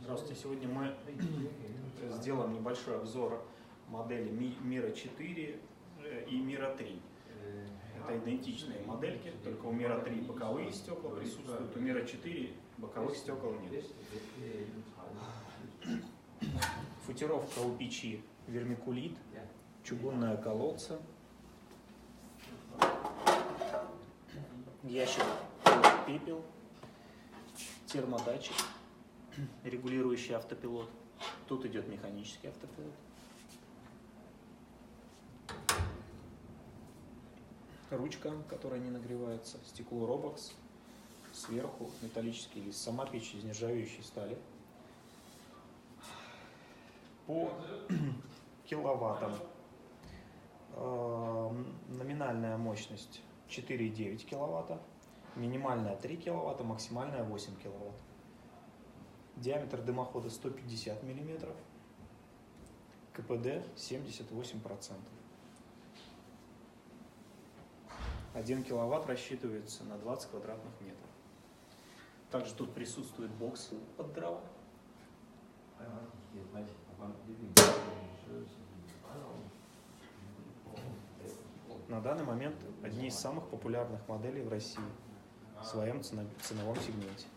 Здравствуйте, сегодня мы сделаем небольшой обзор модели Мира 4 и Мира 3. Это идентичные модельки, только у Мира 3 боковые стекла присутствуют, у Мира 4 боковых стекол нет. Футировка у печи вермикулит, чугунное колодце, ящик пепел, термодатчик, регулирующий автопилот. Тут идет механический автопилот. Ручка, которая не нагревается, стекло Robox, сверху металлический лист, сама печь из нержавеющей стали. По киловаттам номинальная мощность 4,9 киловатта, минимальная 3 киловатта, максимальная 8 киловатт. Диаметр дымохода 150 мм, КПД 78%. 1 киловатт рассчитывается на 20 квадратных метров. Также тут присутствует бокс под дрова. На данный момент одни из самых популярных моделей в России в своем ценовом сегменте.